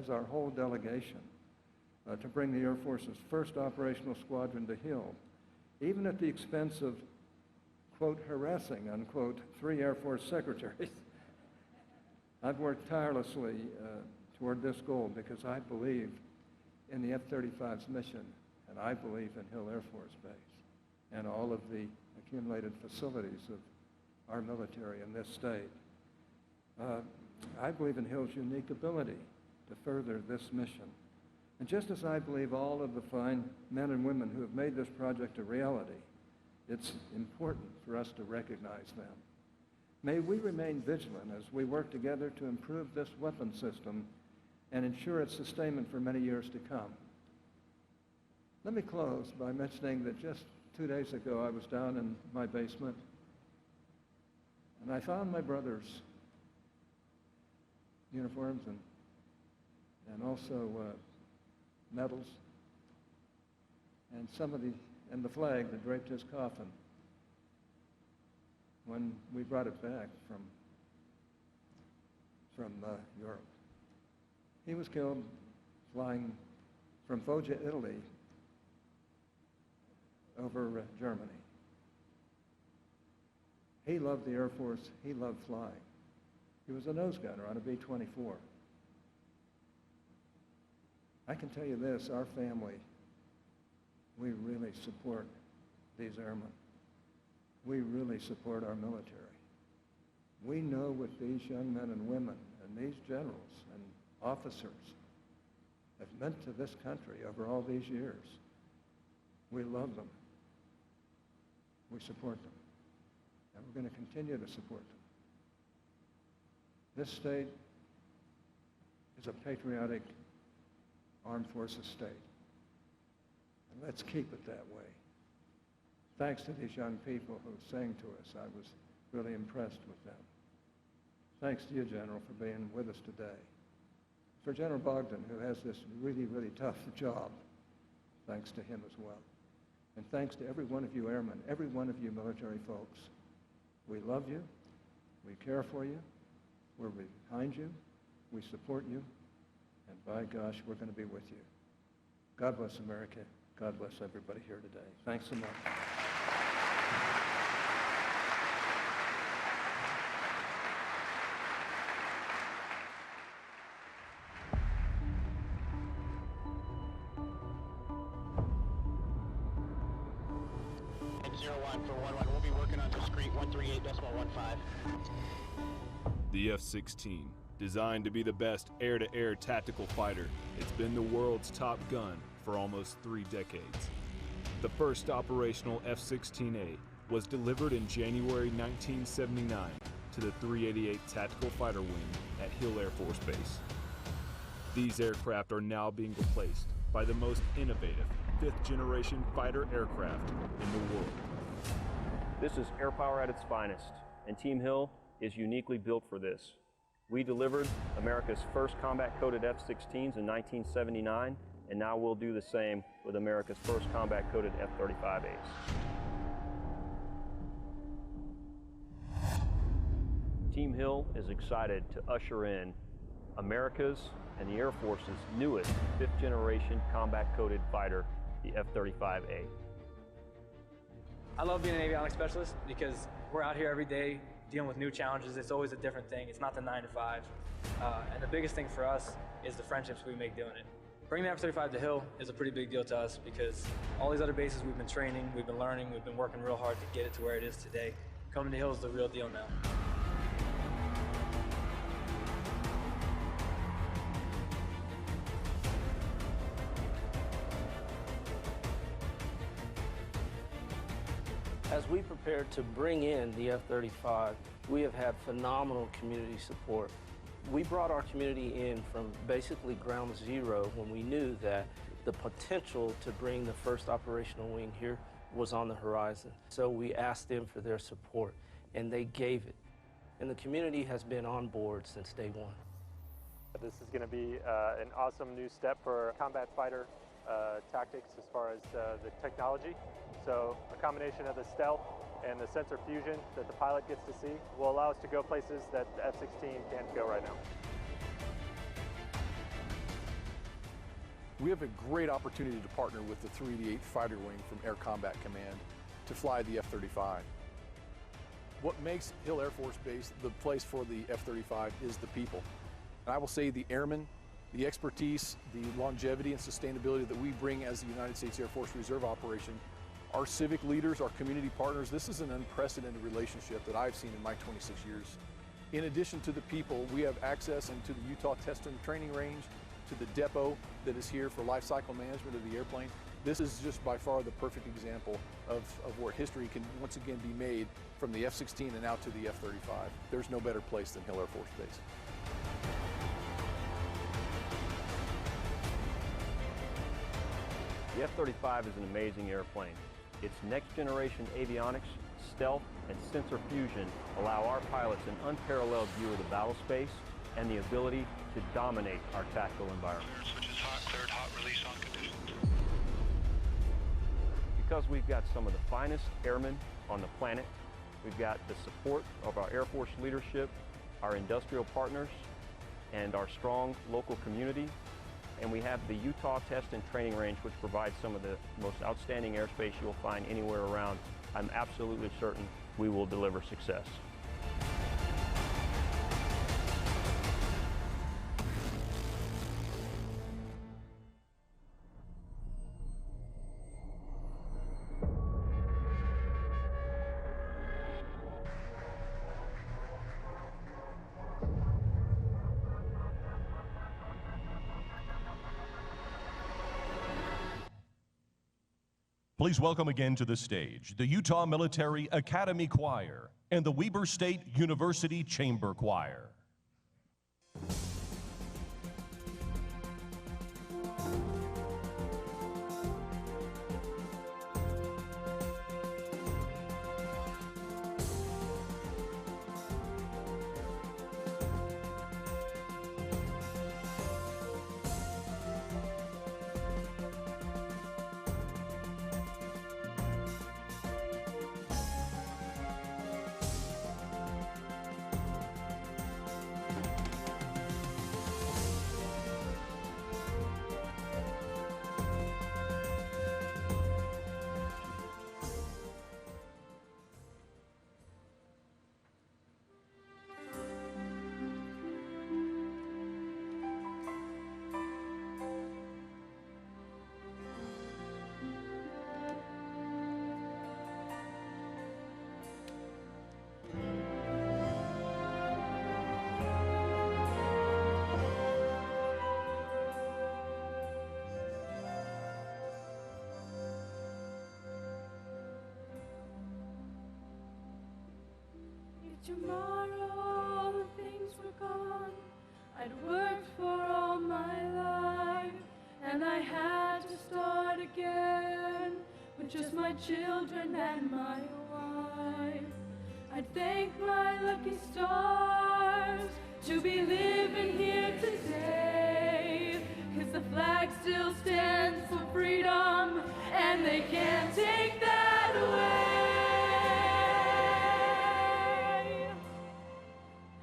our whole delegation, to bring the Air Force's first operational squadron to Hill, even at the expense of, quote, harassing, unquote, 3 Air Force secretaries. I've worked tirelessly toward this goal because I believe in the F-35's mission, and I believe in Hill Air Force Base and all of the accumulated facilities of our military in this state. I believe in Hill's unique ability to further this mission. And just as I believe all of the fine men and women who have made this project a reality, it's important for us to recognize them. May we remain vigilant as we work together to improve this weapon system and ensure its sustainment for many years to come. Let me close by mentioning that just 2 days ago I was down in my basement and I found my brother's uniforms and also medals and and the flag that draped his coffin when we brought it back from Europe. He was killed flying from Foggia, Italy, over Germany. He loved the Air Force. He loved flying. He was a nose gunner on a B-24. I can tell you this, our family, we really support these airmen. We really support our military. We know what these young men and women and these generals and officers have meant to this country over all these years. We love them. We support them. And we're going to continue to support them. This state is a patriotic armed forces state. And let's keep it that way. Thanks to these young people who sang to us. I was really impressed with them. Thanks to you, General, for being with us today. For General Bogdan, who has this really, really tough job, thanks to him as well. And thanks to every one of you airmen, every one of you military folks. We love you. We care for you. We're behind you. We support you. And by gosh, we're going to be with you. God bless America. God bless everybody here today. Thanks so much. We'll be working on discrete 138.15. The F-16, designed to be the best air-to-air tactical fighter, it's been the world's top gun for almost 3 decades. The first operational F-16A was delivered in January 1979 to the 388 Tactical Fighter Wing at Hill Air Force Base. These aircraft are now being replaced by the most innovative 5th-generation fighter aircraft in the world. This is air power at its finest, and Team Hill is uniquely built for this. We delivered America's first combat-coated F-16s in 1979, and now we'll do the same with America's first combat-coated F-35As. Team Hill is excited to usher in America's and the Air Force's newest 5th-generation combat-coated fighter, the F-35A. I love being an avionics specialist because we're out here every day dealing with new challenges. It's always a different thing. It's not the 9 to 5. And the biggest thing for us is the friendships we make doing it. Bringing the F-35 to Hill is a pretty big deal to us because all these other bases we've been training, we've been learning, we've been working real hard to get it to where it is today. Coming to Hill is the real deal now. As we prepare to bring in the F-35, we have had phenomenal community support. We brought our community in from basically ground zero when we knew that the potential to bring the first operational wing here was on the horizon. So we asked them for their support, and they gave it. And the community has been on board since day one. This is going to be an awesome new step for combat fighter tactics as far as the technology. So a combination of the stealth and the sensor fusion that the pilot gets to see will allow us to go places that the F-16 can't go right now. We have a great opportunity to partner with the 388 Fighter Wing from Air Combat Command to fly the F-35. What makes Hill Air Force Base the place for the F-35 is the people. And I will say the airmen, the expertise, the longevity and sustainability that we bring as the United States Air Force Reserve operation, our civic leaders, our community partners, this is an unprecedented relationship that I've seen in my 26 years. In addition to the people, we have access into the Utah Test and Training Range, to the depot that is here for life cycle management of the airplane. This is just by far the perfect example of where history can once again be made from the F-16 and out to the F-35. There's no better place than Hill Air Force Base. The F-35 is an amazing airplane. Its next-generation avionics, stealth, and sensor fusion allow our pilots an unparalleled view of the battle space and the ability to dominate our tactical environment. Switch is hot, cleared hot, release on condition. Because we've got some of the finest airmen on the planet, we've got the support of our Air Force leadership, our industrial partners, and our strong local community, and we have the Utah Test and Training Range, which provides some of the most outstanding airspace you'll find anywhere around. I'm absolutely certain we will deliver success. Please welcome again to the stage the Utah Military Academy Choir and the Weber State University Chamber Choir. Tomorrow all the things were gone I'd worked for all my life, and I had to start again with just my children and my wife. I'd thank my lucky stars to be living here today, 'cause the flag still stands for freedom and they can't take that away.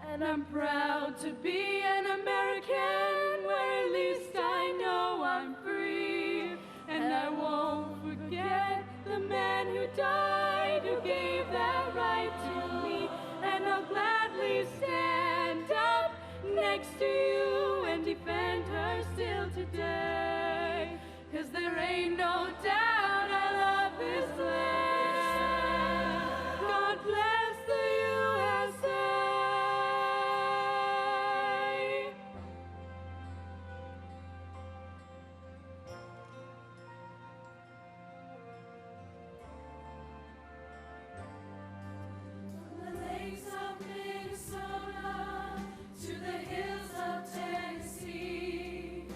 And I'm proud to be an American, where at least I know I'm free. And I won't forget the man who died, who gave that right to me. And I'll gladly stand up next to you and defend her still today. 'Cause there ain't no doubt I love this land. God bless the USA. From the lakes of Minnesota to the hills of Tennessee,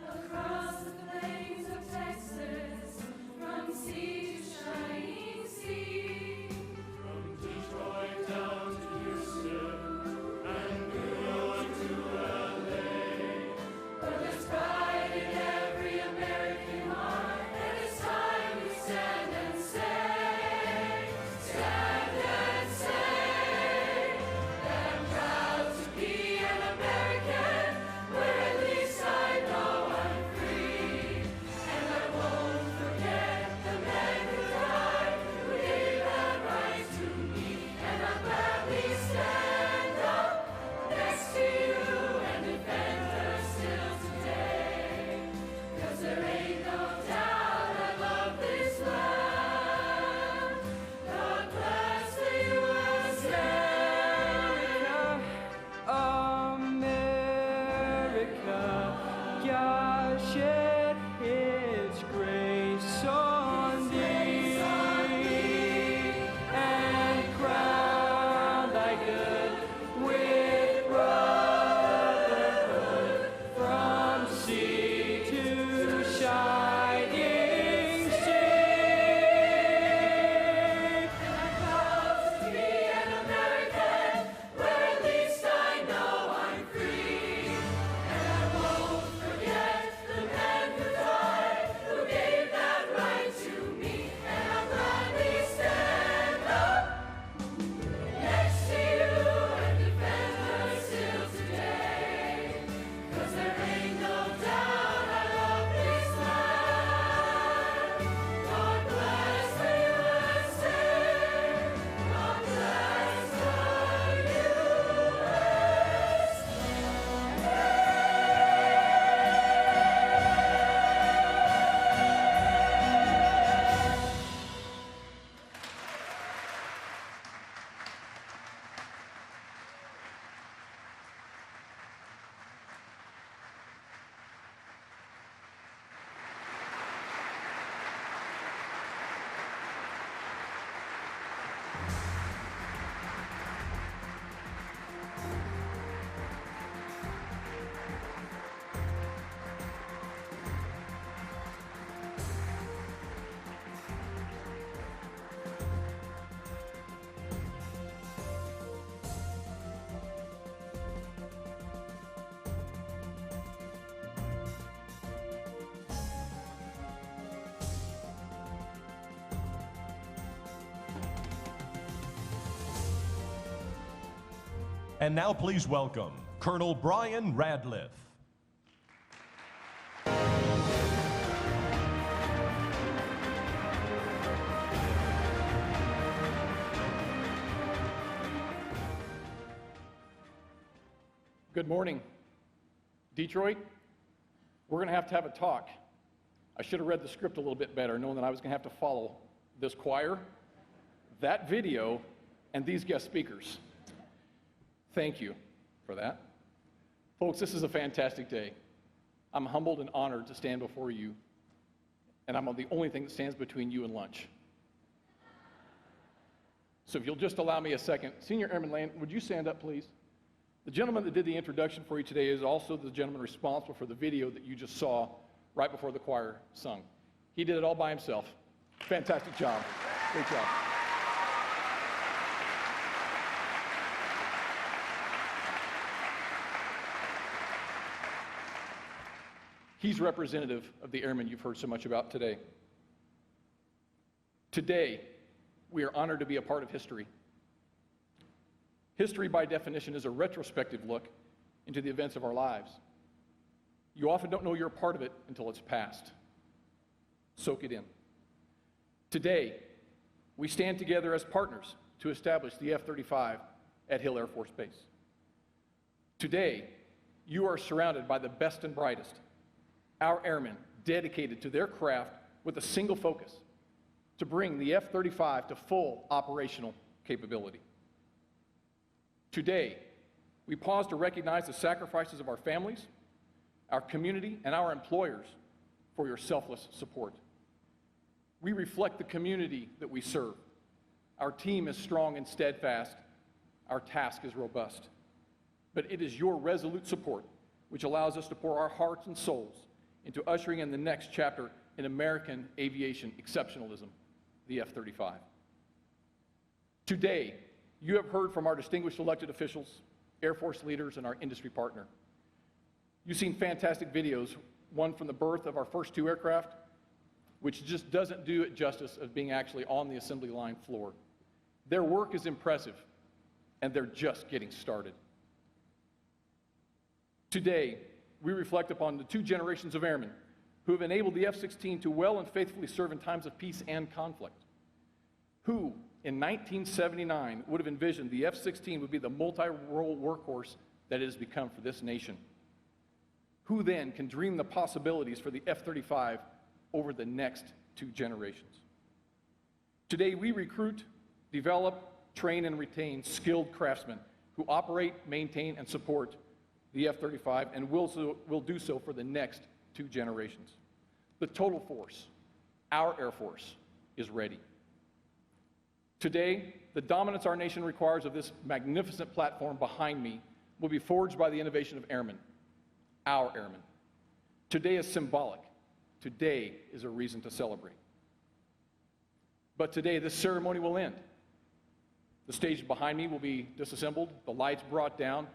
across the plains of Texas, And now please welcome Colonel Brian Radliff. Good morning. Detroit, we're going to have a talk. I should have read the script a little bit better, knowing that I was going to have to follow this choir, that video, and these guest speakers. Thank you for that. Folks, this is a fantastic day. I'm humbled and honored to stand before you, and I'm the only thing that stands between you and lunch. So if you'll just allow me a second. Senior Airman Land, would you stand up, please? The gentleman that did the introduction for you today is also the gentleman responsible for the video that you just saw right before the choir sung. He did it all by himself. Fantastic job. Great job. He's representative of the airmen you've heard so much about today. Today, we are honored to be a part of history. History, by definition, is a retrospective look into the events of our lives. You often don't know you're a part of it until it's past. Soak it in. Today, we stand together as partners to establish the F-35 at Hill Air Force Base. Today, you are surrounded by the best and brightest, our airmen dedicated to their craft with a single focus, to bring the F-35 to full operational capability. Today, we pause to recognize the sacrifices of our families, our community, and our employers for your selfless support. We reflect the community that we serve. Our team is strong and steadfast. Our task is robust. But it is your resolute support which allows us to pour our hearts and souls into ushering in the next chapter in American aviation exceptionalism, the F-35. Today, you have heard from our distinguished elected officials, Air Force leaders, and our industry partner. You've seen fantastic videos, one from the birth of our first two aircraft, which just doesn't do it justice of being actually on the assembly line floor. Their work is impressive, and they're just getting started. Today, we reflect upon the two generations of airmen who have enabled the F-16 to well and faithfully serve in times of peace and conflict, who, in 1979, would have envisioned the F-16 would be the multi-role workhorse that it has become for this nation. Who then can dream the possibilities for the F-35 over the next two generations? Today, we recruit, develop, train, and retain skilled craftsmen who operate, maintain, and support the F-35 and will do so for the next two generations. The total force, our Air Force, is ready. Today, the dominance our nation requires of this magnificent platform behind me will be forged by the innovation of airmen, our airmen. Today is symbolic. Today is a reason to celebrate. But today, this ceremony will end. The stage behind me will be disassembled, the lights brought down,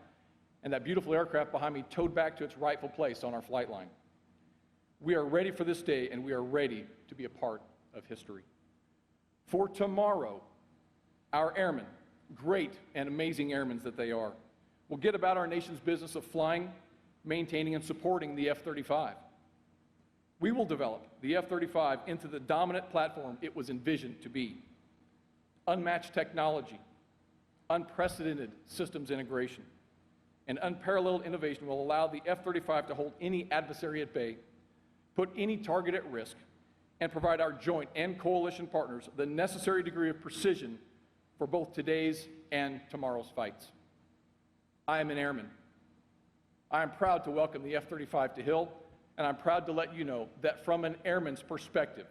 and that beautiful aircraft behind me towed back to its rightful place on our flight line. We are ready for this day, and we are ready to be a part of history. For tomorrow, our airmen, great and amazing airmen that they are, will get about our nation's business of flying, maintaining, and supporting the F-35. We will develop the F-35 into the dominant platform it was envisioned to be. Unmatched technology, unprecedented systems integration, and unparalleled innovation will allow the F-35 to hold any adversary at bay, put any target at risk, and provide our joint and coalition partners the necessary degree of precision for both today's and tomorrow's fights. I am an airman. I am proud to welcome the F-35 to Hill, and I'm proud to let you know that from an airman's perspective,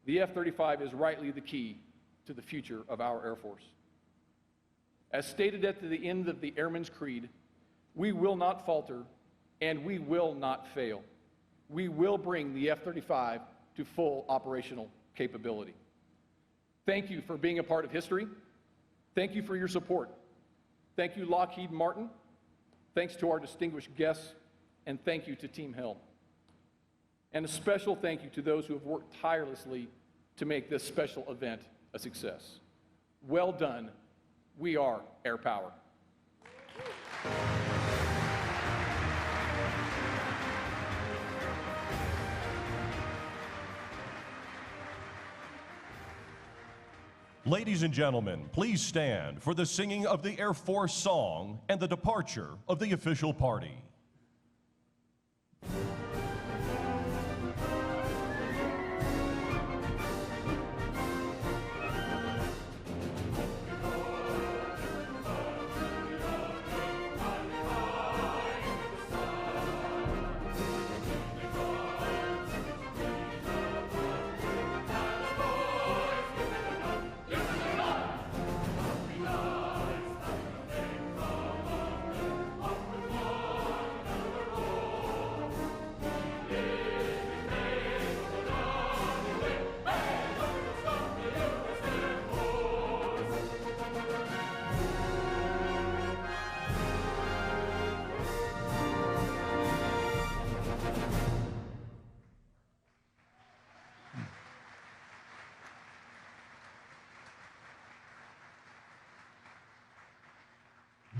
the F-35 is rightly the key to the future of our Air Force. As stated at the end of the Airman's Creed, we will not falter and we will not fail. We will bring the F-35 to full operational capability. Thank you for being a part of history. Thank you for your support. Thank you, Lockheed Martin. Thanks to our distinguished guests, and thank you to Team Hill. And a special thank you to those who have worked tirelessly to make this special event a success. Well done. We are Air Power. Ladies and gentlemen, please stand for the singing of the Air Force song and the departure of the official party.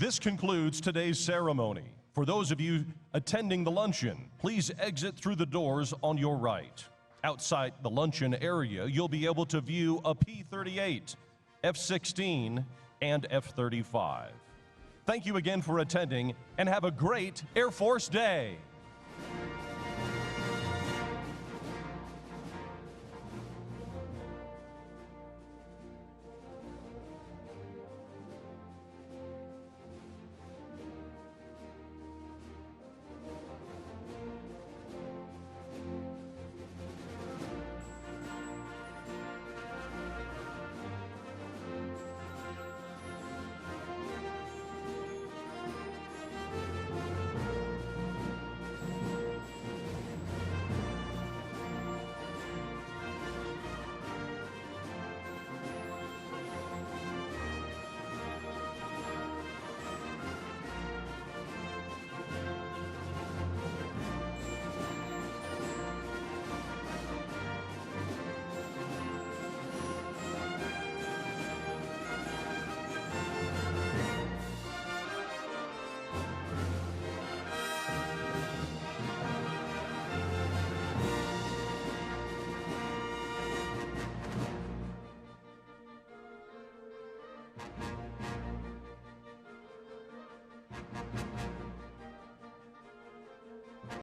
This concludes today's ceremony. For those of you attending the luncheon, please exit through the doors on your right. Outside the luncheon area, you'll be able to view a P-38, F-16, and F-35. Thank you again for attending, and have a great Air Force Day.